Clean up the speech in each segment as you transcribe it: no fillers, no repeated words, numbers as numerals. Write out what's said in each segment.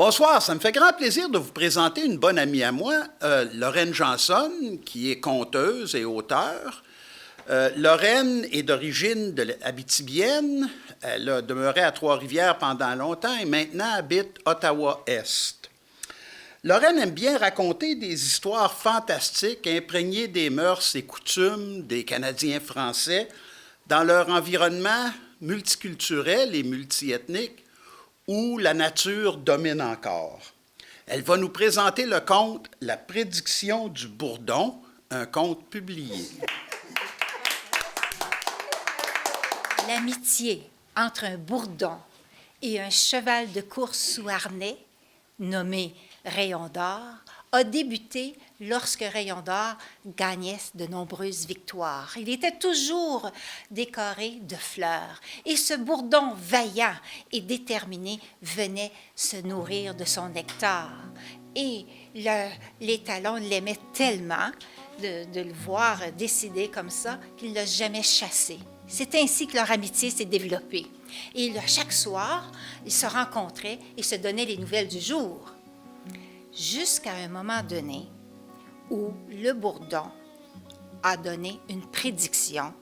Bonsoir, ça me fait grand plaisir de vous présenter une bonne amie à moi, Lorraine Janson, qui est conteuse et auteure. Lorraine est d'origine abitibienne. Elle a demeuré à Trois-Rivières pendant longtemps et maintenant habite Ottawa-Est. Lorraine aime bien raconter des histoires fantastiques imprégnées des mœurs et coutumes des Canadiens français dans leur environnement multiculturel et multiethnique où la nature domine encore. Elle va nous présenter le conte « La prédiction du bourdon », un conte publié. L'amitié entre un bourdon et un cheval de course sous harnais, nommé Rayon d'or, a débuté lorsque Rayon d'or gagnait de nombreuses victoires. Il était toujours décoré de fleurs et ce bourdon vaillant et déterminé venait se nourrir de son nectar. Et l'étalon l'aimait tellement de le voir décider comme ça qu'il ne l'a jamais chassé. C'est ainsi que leur amitié s'est développée. Et chaque soir, ils se rencontraient et se donnaient les nouvelles du jour. Jusqu'à un moment donné où le bourdon a donné une prédiction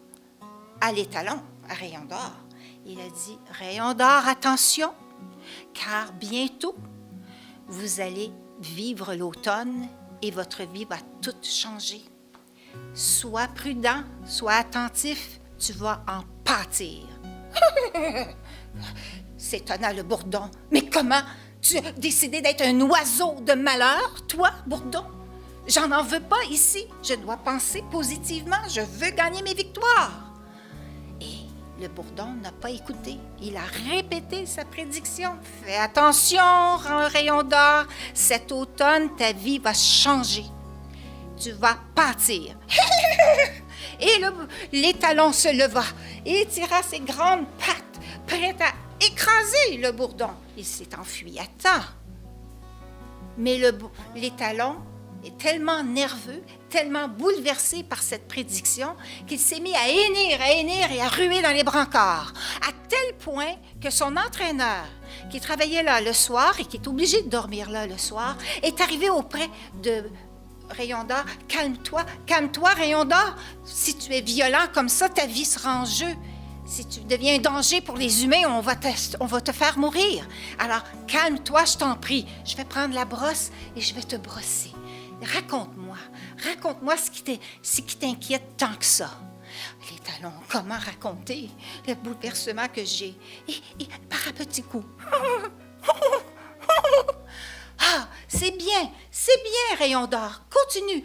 à l'étalon, à Rayon d'or. Il a dit « Rayon d'or, attention, car bientôt, vous allez vivre l'automne et votre vie va toute changer. Sois prudent, sois attentif, tu vas en pâtir. » S'étonna le bourdon. « Mais comment? Tu as décidé d'être un oiseau de malheur, toi, bourdon? J'en veux pas ici. Je dois penser positivement. Je veux gagner mes victoires. » Et le bourdon n'a pas écouté. Il a répété sa prédiction. « Fais attention, Rayon d'or. Cet automne, ta vie va changer. Tu vas pâtir. » Et l'étalon se leva et tira ses grandes pattes, prêt à écraser le bourdon. Il s'est enfui à temps. Mais l'étalon est tellement nerveux, tellement bouleversé par cette prédiction qu'il s'est mis à hennir et à ruer dans les brancards, à tel point que son entraîneur, qui travaillait là le soir et qui est obligé de dormir là le soir, est arrivé auprès de Rayon d'or. « Calme-toi, Rayon d'or. Si tu es violent comme ça, ta vie sera en jeu. Si tu deviens un danger pour les humains, on va te faire mourir. Alors, calme-toi, je t'en prie. Je vais prendre la brosse et je vais te brosser. Raconte-moi ce qui t'inquiète tant que ça. » L'étalon, comment raconter le bouleversement que j'ai? Et par un petit coup. « Ah, c'est bien, Rayon d'or. Continue.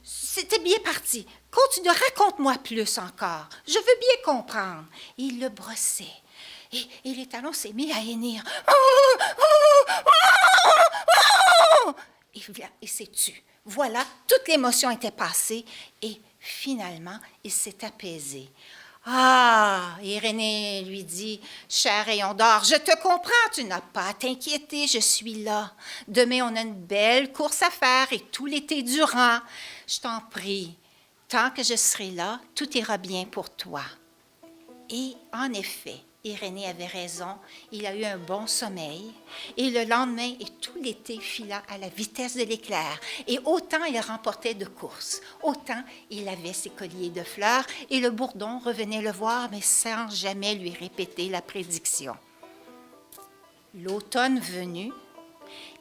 C'était bien parti. Continue, raconte-moi plus encore. Je veux bien comprendre. » Il le brossait. Et l'étalon s'est mis à hennir. Il s'est tu. Voilà, toute l'émotion était passée et finalement, il s'est apaisé. « Ah, Irénée lui dit, « Cher Rayon d'or, je te comprends, tu n'as pas à t'inquiéter, je suis là. Demain, on a une belle course à faire et tout l'été durant. Je t'en prie, tant que je serai là, tout ira bien pour toi. » Et en effet, Irénée avait raison, il a eu un bon sommeil, et le lendemain et tout l'été fila à la vitesse de l'éclair, et autant il remportait de courses, autant il avait ses colliers de fleurs, et le bourdon revenait le voir, mais sans jamais lui répéter la prédiction. L'automne venu,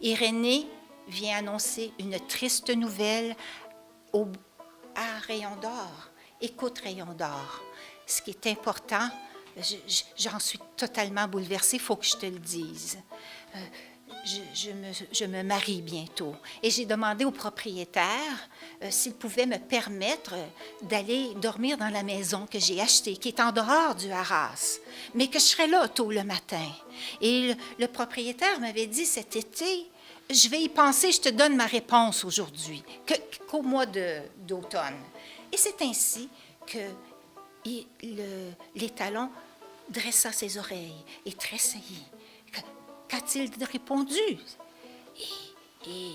Irénée vient annoncer une triste nouvelle à Rayon d'or. « Écoute, Rayon d'or, ce qui est important, j'en suis totalement bouleversée, il faut que je te le dise. Je me marie bientôt et j'ai demandé au propriétaire s'il pouvait me permettre d'aller dormir dans la maison que j'ai achetée, qui est en dehors du haras, mais que je serais là tôt le matin. Et le propriétaire m'avait dit cet été, je vais y penser, je te donne ma réponse aujourd'hui, qu'au mois d'automne. » Et c'est ainsi que l'étalon dressa ses oreilles et tressaillit. Qu'a-t-il répondu? Et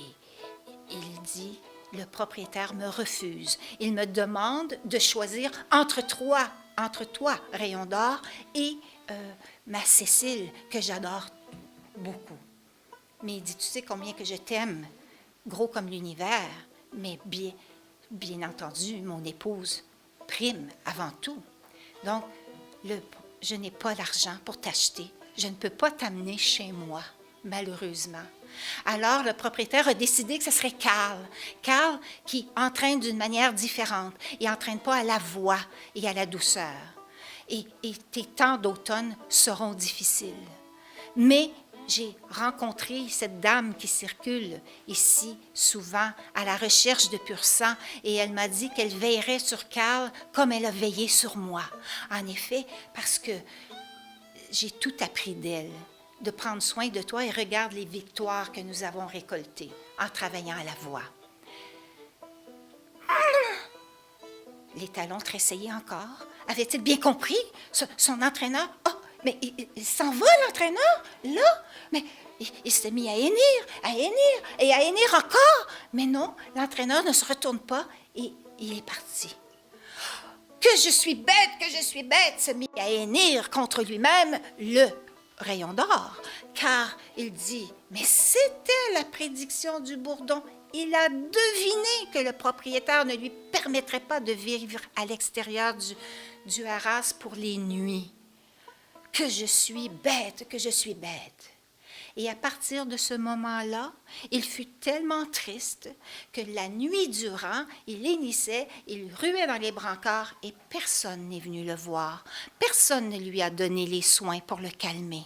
il dit, le propriétaire me refuse. Il me demande de choisir entre toi, Rayon d'or, et ma Cécile, que j'adore beaucoup. Mais il dit, tu sais combien que je t'aime, gros comme l'univers, mais bien entendu, mon épouse prime avant tout. Donc, je n'ai pas l'argent pour t'acheter. Je ne peux pas t'amener chez moi, malheureusement. Alors, le propriétaire a décidé que ce serait Carl. Carl qui entraîne d'une manière différente. Il n'entraîne pas à la voix et à la douceur. Et tes temps d'automne seront difficiles. Mais j'ai rencontré cette dame qui circule ici souvent à la recherche de pur sang et elle m'a dit qu'elle veillerait sur Carl comme elle a veillé sur moi. En effet, parce que j'ai tout appris d'elle, de prendre soin de toi et regarde les victoires que nous avons récoltées en travaillant à la voix. Les talons tressaillaient encore. Avait-il bien compris? Son entraîneur... Oh, mais il s'en va, l'entraîneur, là? Mais il s'est mis à hennir encore. Mais non, l'entraîneur ne se retourne pas et il est parti. Que je suis bête, se mit à hennir contre lui-même le Rayon d'Or, car il dit, mais c'était la prédiction du bourdon. Il a deviné que le propriétaire ne lui permettrait pas de vivre à l'extérieur du haras pour les nuits. Que je suis bête. Et à partir de ce moment-là, il fut tellement triste que la nuit durant, il hennissait, il ruait dans les brancards et personne n'est venu le voir. Personne ne lui a donné les soins pour le calmer.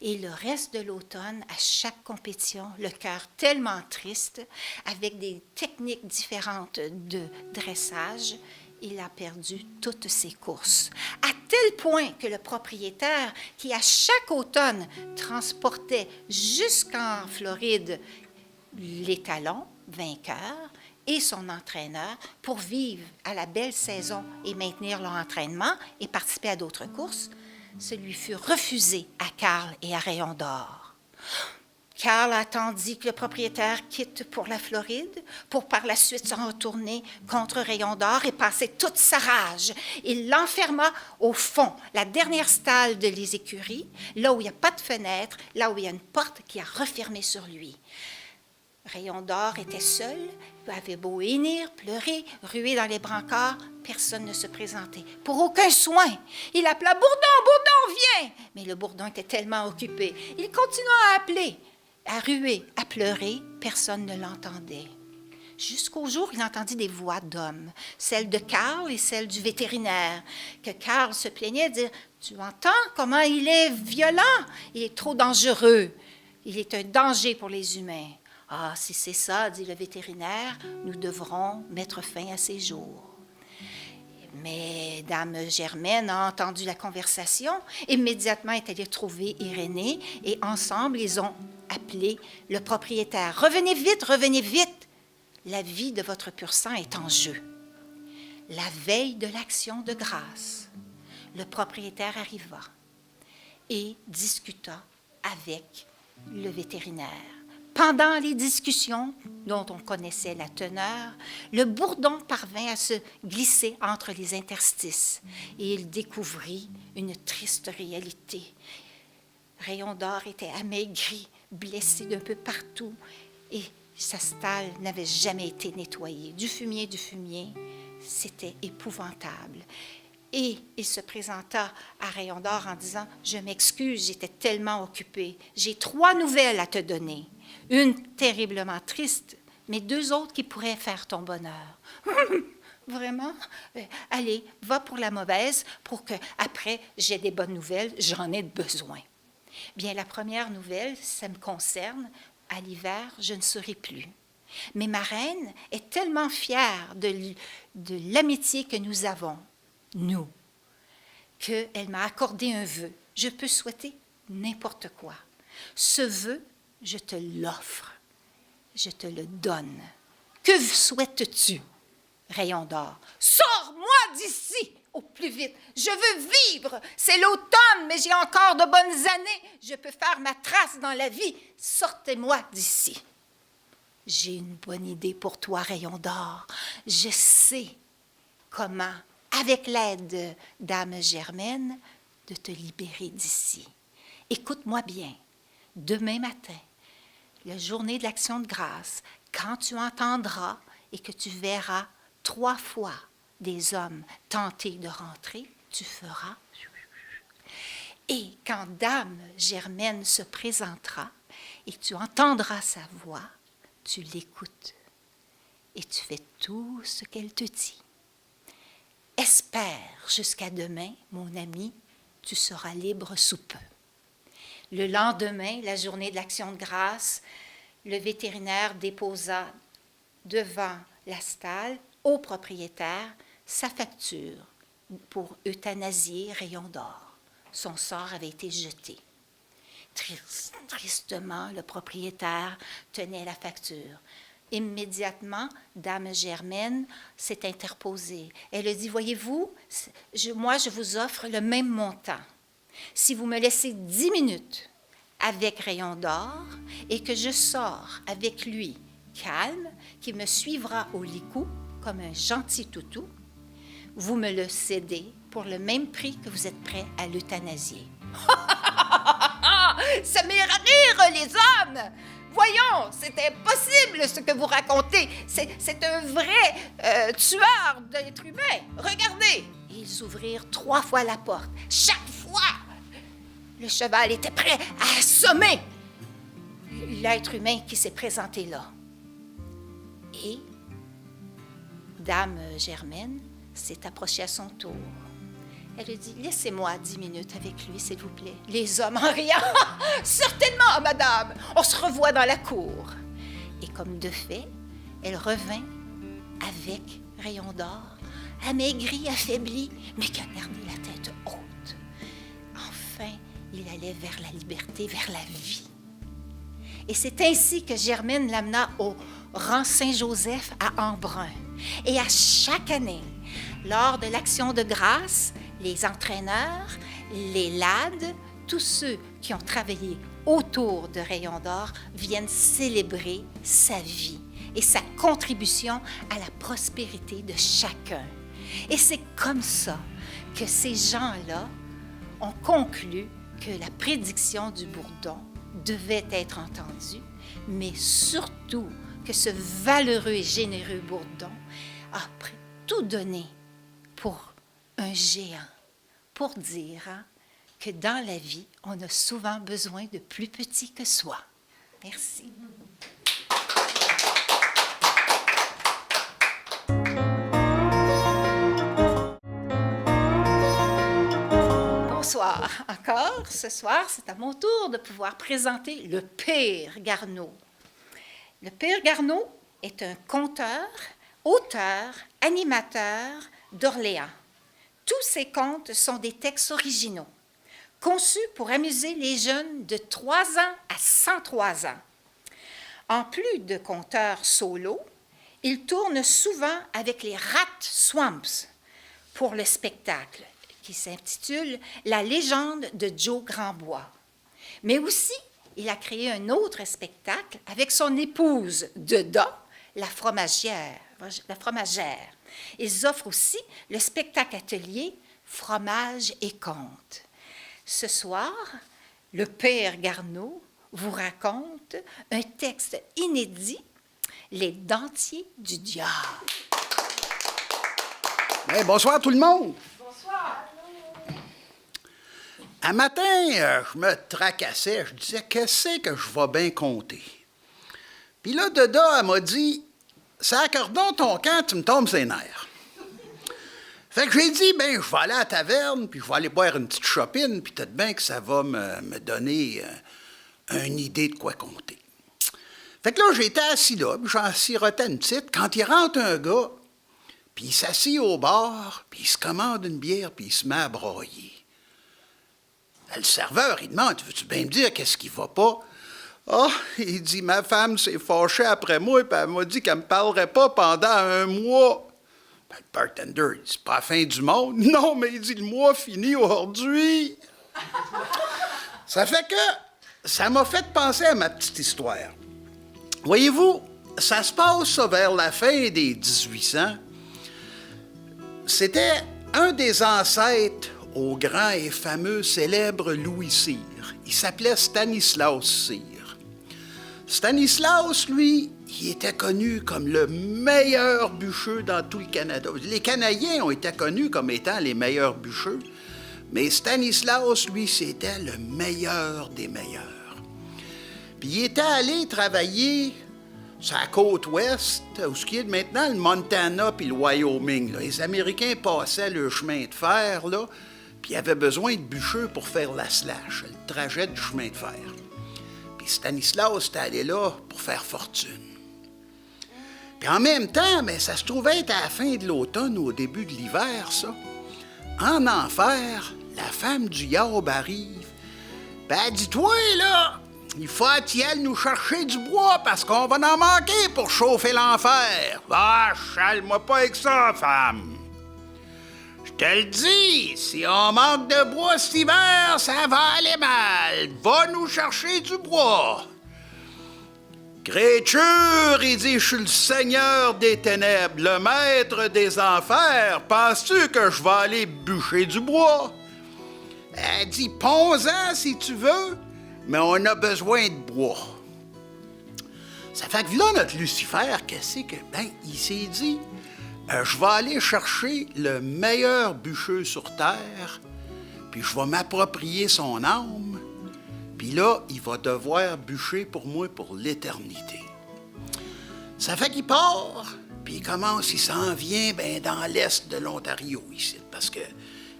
Et le reste de l'automne, à chaque compétition, le cœur tellement triste, avec des techniques différentes de dressage, il a perdu toutes ses courses, à tel point que le propriétaire, qui à chaque automne transportait jusqu'en Floride l'étalon vainqueur et son entraîneur pour vivre à la belle saison et maintenir leur entraînement et participer à d'autres courses, ce lui fut refusé à Carl et à Rayon d'Or. Carl attendit que le propriétaire quitte pour la Floride pour par la suite se retourner contre Rayon d'Or et passer toute sa rage. Il l'enferma au fond, la dernière stalle de les écuries, là où il n'y a pas de fenêtre, là où il y a une porte qui a refermé sur lui. Rayon d'Or était seul, il avait beau hennir, pleurer, ruer dans les brancards, personne ne se présentait. Pour aucun soin. Il appela « Bourdon, viens !» Mais le bourdon était tellement occupé. Il continua à appeler, à ruer, à pleurer, personne ne l'entendait. Jusqu'au jour où il entendit des voix d'hommes, celle de Carl et celle du vétérinaire, que Carl se plaignait de dire « Tu entends comment il est violent? Il est trop dangereux. Il est un danger pour les humains. » « Ah, si c'est ça, dit le vétérinaire, nous devrons mettre fin à ses jours. » Mais Dame Germaine a entendu la conversation, immédiatement est allée trouver Irénée et ensemble, ils ont appelé le propriétaire. « Revenez vite! La vie de votre pur sang est en jeu. » La veille de l'action de grâce, le propriétaire arriva et discuta avec le vétérinaire. Pendant les discussions, dont on connaissait la teneur, le bourdon parvint à se glisser entre les interstices et il découvrit une triste réalité. Rayon d'Or était amaigri, blessé d'un peu partout et sa stalle n'avait jamais été nettoyée. Du fumier, c'était épouvantable. Et il se présenta à Rayon d'Or en disant « Je m'excuse, j'étais tellement occupé. J'ai 3 nouvelles à te donner. Une terriblement triste, mais 2 autres qui pourraient faire ton bonheur. » Vraiment? Allez, va pour la mauvaise pour que après j'ai des bonnes nouvelles, j'en ai besoin. Bien, la première nouvelle, ça me concerne. À l'hiver, je ne serai plus. Mais ma reine est tellement fière de l'amitié que nous avons, nous, qu'elle m'a accordé un vœu. Je peux souhaiter n'importe quoi. Ce vœu, je te l'offre. Je te le donne. Que souhaites-tu? Rayon d'Or. Sors-moi d'ici au plus vite. Je veux vivre. C'est l'automne, mais j'ai encore de bonnes années. Je peux faire ma trace dans la vie. Sortez-moi d'ici. J'ai une bonne idée pour toi, Rayon d'Or. Je sais comment, avec l'aide de Dame Germaine, de te libérer d'ici. Écoute-moi bien. Demain matin, la journée de l'Action de grâce, quand tu entendras et que tu verras 3 fois des hommes tenter de rentrer, tu feras. Et quand Dame Germaine se présentera et tu entendras sa voix, tu l'écoutes et tu fais tout ce qu'elle te dit. Espère jusqu'à demain, mon ami, tu seras libre sous peu. Le lendemain, la journée de l'Action de grâce, le vétérinaire déposa devant la stalle au propriétaire sa facture pour euthanasier Rayon d'Or. Son sort avait été jeté. Tristement, le propriétaire tenait la facture. Immédiatement, Dame Germaine s'est interposée. Elle a dit, voyez-vous, moi, je vous offre le même montant. Si vous me laissez 10 minutes avec Rayon d'Or et que je sors avec lui calme, qui me suivra au licou comme un gentil toutou, vous me le cédez pour le même prix que vous êtes prêt à l'euthanasier. Ça m'est rire, les hommes! Voyons, c'est impossible ce que vous racontez. C'est un vrai tueur d'êtres humains. Regardez! Ils ouvrirent 3 fois la porte. Chaque fois, le cheval était prêt à assommer l'être humain qui s'est présenté là. Et Dame Germaine s'est approchée à son tour. Elle a dit, laissez-moi 10 minutes avec lui, s'il vous plaît. Les hommes en riant, certainement, madame, on se revoit dans la cour. Et comme de fait, elle revint avec Rayon d'Or, amaigri, affaibli, mais qui a gardé la tête haute. Enfin, il allait vers la liberté, vers la vie. Et c'est ainsi que Germaine l'amena au rang Saint-Joseph à Embrun. Et à chaque année, lors de l'Action de grâce, les entraîneurs, les lades, tous ceux qui ont travaillé autour de Rayon d'Or viennent célébrer sa vie et sa contribution à la prospérité de chacun. Et c'est comme ça que ces gens-là ont conclu que la prédiction du Bourdon devait être entendue, mais surtout que ce valeureux et généreux Bourdon a tout donné pour un géant, pour dire que dans la vie, on a souvent besoin de plus petit que soi. Merci. Bonsoir encore. Ce soir, c'est à mon tour de pouvoir présenter le Père Garneau. Le Père Garneau est un conteur, auteur, animateur d'Orléans. Tous ses contes sont des textes originaux, conçus pour amuser les jeunes de 3 ans à 103 ans. En plus de conteurs solo, il tourne souvent avec les Rat Swamps pour le spectacle qui s'intitule « La légende de Joe Grandbois ». Mais aussi, il a créé un autre spectacle avec son épouse dedans, la fromagère. Ils offrent aussi le spectacle atelier Fromage et contes. Ce soir, le Père Garneau vous raconte un texte inédit, Les dentiers du diable. Hey, bonsoir tout le monde. Bonsoir. Un matin, je me tracassais, je disais, qu'est-ce que je vais bien compter? Puis là, Deda, elle m'a dit, sacre donc ton camp, tu me tombes ses nerfs. Fait que j'ai dit, ben je vais aller à la taverne, puis je vais aller boire une petite chopine, puis peut-être bien que ça va me donner une idée de quoi compter. Fait que là, j'étais assis là, puis j'en sirotais une petite, quand il rentre un gars, puis il s'assit au bar, puis il se commande une bière, puis il se met à broyer. Le serveur, il demande, veux-tu bien me dire qu'est-ce qui va pas? Ah, il dit, ma femme s'est fâchée après moi, puis elle m'a dit qu'elle ne me parlerait pas pendant 1 mois. Ben, le bartender, il dit, c'est pas la fin du monde. Non, mais il dit, le mois finit aujourd'hui. Ça fait que ça m'a fait penser à ma petite histoire. Voyez-vous, ça se passe ça, vers la fin des 1800. C'était un des ancêtres au grand et fameux célèbre Louis Cyr. Il s'appelait Stanislas Cyr. Stanislas, lui, il était connu comme le meilleur bûcheux dans tout le Canada. Les Canadiens ont été connus comme étant les meilleurs bûcheux, mais Stanislas, lui, c'était le meilleur des meilleurs. Puis il était allé travailler sur la côte ouest, où ce qui est maintenant le Montana puis le Wyoming. Là. Les Américains passaient le chemin de fer, là, puis ils avaient besoin de bûcheux pour faire la slash, le trajet du chemin de fer. Puis Stanislas était allé là pour faire fortune. Puis en même temps, mais ça se trouvait être à la fin de l'automne ou au début de l'hiver, ça. En enfer, la femme du Yob arrive. Ben, dis-toi, là, il faut qu'elle nous chercher du bois parce qu'on va en manquer pour chauffer l'enfer. Ah, chale-moi pas avec ça, femme. Je te le dis, si on manque de bois cet hiver, ça va aller mal. Va nous chercher du bois. Créature, il dit, je suis le seigneur des ténèbres, le maître des enfers. Penses-tu que je vais aller bûcher du bois? Elle dit, ponds-en si tu veux, mais on a besoin de bois. Ça fait que là, notre Lucifer, qu'est-ce que... Ben, il s'est dit... je vais aller chercher le meilleur bûcheux sur terre, puis je vais m'approprier son âme, puis là, il va devoir bûcher pour moi pour l'éternité. Ça fait qu'il part, puis il s'en vient ben, dans l'est de l'Ontario ici, parce que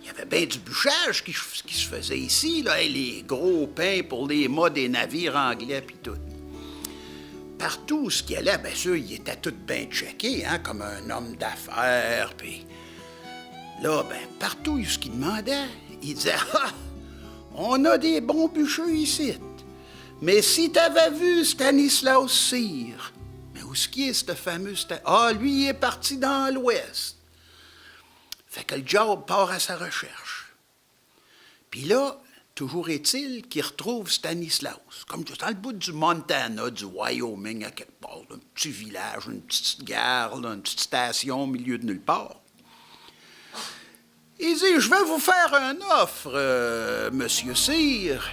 il y avait bien du bûchage qui se faisait ici, là, les gros pins pour les mâts des navires anglais, puis tout. Partout où il allait, bien sûr, il était tout bien checké, hein, comme un homme d'affaires, puis là, ben, partout où il demandait, il disait « Ah, on a des bons bûcheux ici, mais si t'avais vu Stanislas Cyr, mais où est-ce qu'il est, ce fameux Ah, lui, il est parti dans l'Ouest. » Fait que le job part à sa recherche. Puis là, toujours est-il qu'il retrouve Stanislas, comme dans le bout du Montana, du Wyoming, à quelque part, un petit village, une petite gare, là, une petite station au milieu de nulle part. Il dit, je vais vous faire une offre, Monsieur Cyr.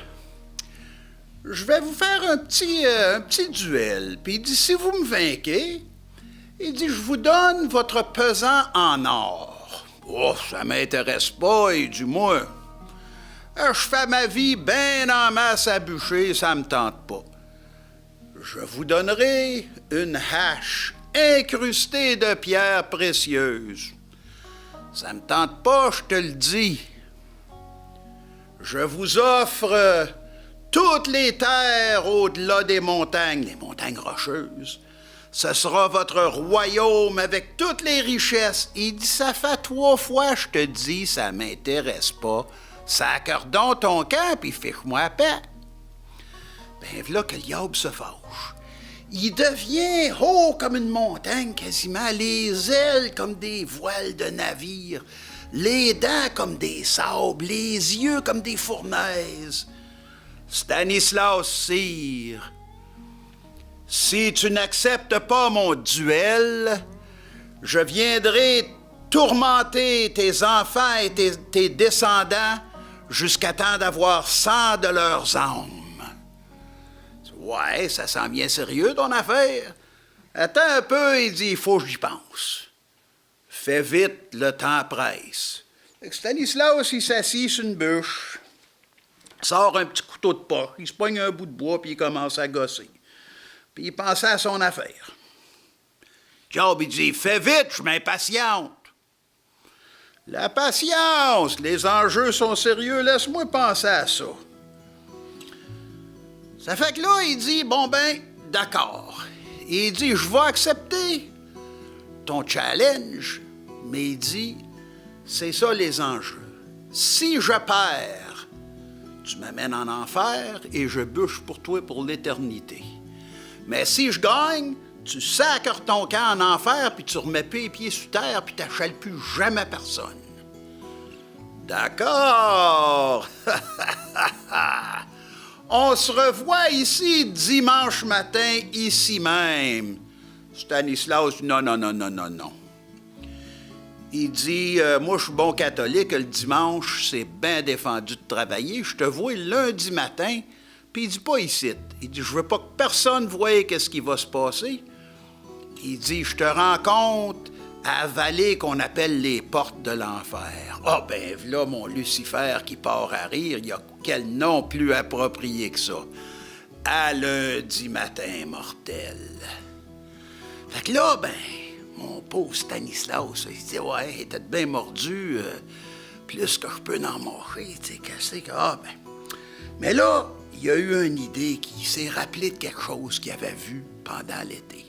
Je vais vous faire un petit duel. Puis il dit, si vous me vainquez, il dit, je vous donne votre pesant en or. Oh, ça m'intéresse pas, il dit, moi... Je fais ma vie bien en masse à bûcher, ça me tente pas. Je vous donnerai une hache incrustée de pierres précieuses. Ça me tente pas, je te le dis. Je vous offre toutes les terres au-delà des montagnes, les montagnes rocheuses. Ce sera votre royaume avec toutes les richesses. Il dit, ça fait 3 fois, je te dis, ça m'intéresse pas. Sacre donc ton camp, puis fiche-moi à paix. Ben, voilà que le Yob se fâche. Il devient haut comme une montagne, quasiment, les ailes comme des voiles de navire, les dents comme des sables, les yeux comme des fournaises. Stanislas Cyr, si tu n'acceptes pas mon duel, je viendrai tourmenter tes enfants et tes descendants jusqu'à temps d'avoir 100 de leurs âmes. Ouais, ça sent bien sérieux, ton affaire. Attends un peu, il dit, il faut que j'y pense. Fais vite, le temps presse. Stanislas, il s'assit sur une bûche, sort un petit couteau de poche, il se pogne un bout de bois, puis il commence à gosser. Puis il pensait à son affaire. Job, il dit, fais vite, je m'impatiente. La patience, les enjeux sont sérieux, laisse-moi penser à ça. Ça fait que là, il dit, bon ben, d'accord. Il dit, je vais accepter ton challenge, mais il dit, c'est ça les enjeux. Si je perds, tu m'amènes en enfer et je bûche pour toi pour l'éternité. Mais si je gagne, tu sacres ton camp en enfer, puis tu remets plus les pieds sur terre, puis tu n'achales plus jamais personne. D'accord. On se revoit ici dimanche matin, ici même. Stanislas, non. Il dit, moi, je suis bon catholique, le dimanche, c'est bien défendu de travailler. Je te vois lundi matin Puis il dit, pas ici. Il dit, je veux pas que personne voie qu'est-ce qui va se passer. Il dit, je te rencontre à la vallée qu'on appelle les portes de l'enfer. Ah ben, là, mon Lucifer qui part à rire, il y a quel nom plus approprié que ça? À lundi matin mortel. Fait que là, ben, mon pauvre Stanislas, il dit, ouais, t'es bien mordu, plus que je peux en manger, tu sais, qu'est-ce que... Ah ben. Mais là, il y a eu une idée qui s'est rappelé de quelque chose qu'il avait vu pendant l'été.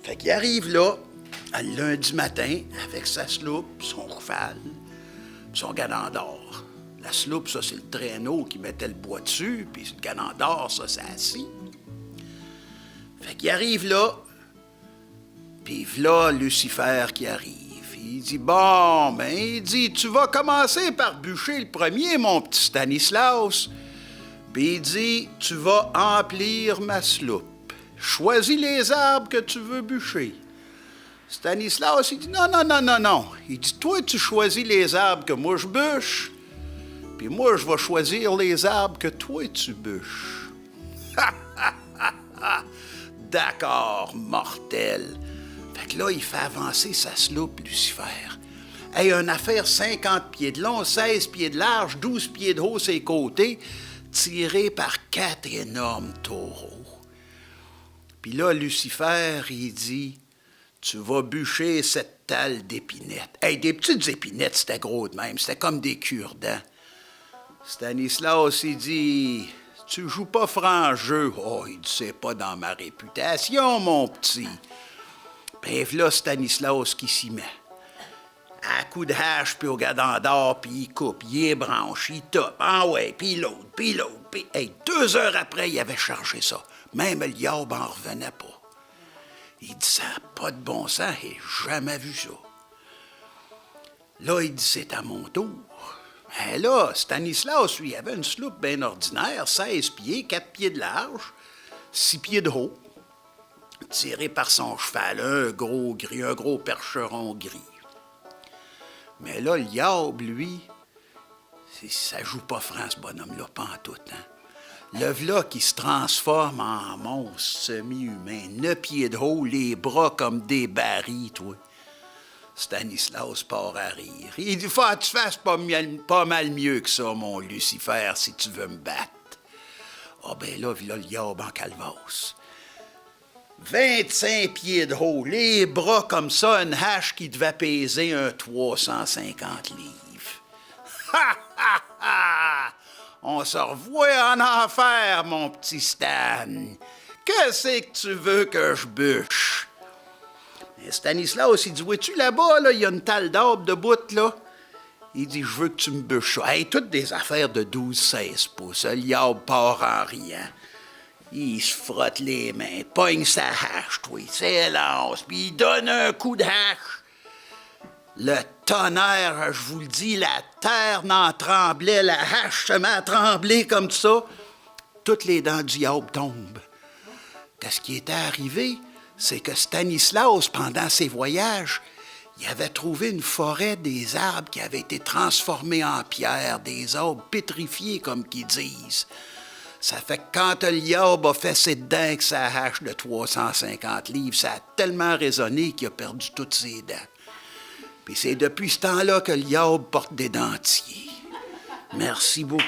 Fait qu'il arrive là, le lundi matin, avec sa sloupe, son cheval, son galant d'or. La sloupe, ça, c'est le traîneau qui mettait le bois dessus, puis le galant d'or, ça, c'est assis. Fait qu'il arrive là, puis v'là Lucifer qui arrive. Il dit, bon, ben, il dit, tu vas commencer par bûcher le premier, mon petit Stanislas. Puis il dit, tu vas emplir ma sloupe. Choisis les arbres que tu veux bûcher. Stanislas, il dit, non. Il dit, toi, tu choisis les arbres que moi je bûche, puis moi, je vais choisir les arbres que toi, tu bûches. D'accord, mortel. Fait que là, il fait avancer sa sloupe, Lucifer. Hey, une affaire 50 pieds de long, 16 pieds de large, 12 pieds de haut ses côtés, tiré par 4 énormes taureaux. Puis là, Lucifer, il dit, tu vas bûcher cette talle d'épinettes. Hey, des petites épinettes, c'était gros de même, c'était comme des cure-dents. Stanislas, il dit, tu joues pas franc jeu. Oh, il dit, c'est pas dans ma réputation, mon petit. Ben là, Stanislas qui s'y met. À coup de hache, puis au gadon d'or, puis il coupe, il ébranche, il tape. Ah ouais, puis l'autre. Puis, hey, 2 heures après, il avait chargé ça. Même le diable en revenait pas. Il dit, ça n'a pas de bon sens, j'ai jamais vu ça. Là, il dit, c'est à mon tour. Mais là, Stanislas, lui, avait une sloupe bien ordinaire, 16 pieds, 4 pieds de large, 6 pieds de haut, tiré par son cheval, un gros percheron gris. Mais là, le diable, lui, ça joue pas franc, ce bonhomme-là, pas en tout, hein. Le v'là qui se transforme en monstre semi-humain, 9 pieds de haut, les bras comme des barils, toi. Stanislas part à rire. Il dit, faut que tu fasses pas mal mieux que ça, mon Lucifer, si tu veux me battre. Ah ben là, le diable en calvasse. 25 pieds de haut, les bras comme ça, une hache qui devait peser un 350 livres. Ha, ha, ha! On se revoit en enfer, mon petit Stan. Qu'est-ce que tu veux que je bûche? Et Stanislas, il dit, vois-tu là-bas, là, il y a une talle d'arbre de bout, là? Il dit, je veux que tu me bûches ça. Hey, toutes des affaires de 12-16 pouces. Le diable part en riant. Il se frotte les mains, pogne sa hache, toi, il s'élance, puis il donne un coup de hache. Le tonnerre, je vous le dis, la terre n'en tremblait, la hache se met à trembler comme ça. Toutes les dents du diable tombent. Qu'est-ce qui était arrivé? C'est que Stanislas, pendant ses voyages, il avait trouvé une forêt des arbres qui avaient été transformés en pierre, des arbres pétrifiés, comme qu'ils disent. Ça fait que quand le diable a fait ses dents avec sa hache de 350 livres, ça a tellement résonné qu'il a perdu toutes ses dents. Puis c'est depuis ce temps-là que le diable porte des dentiers. Merci beaucoup.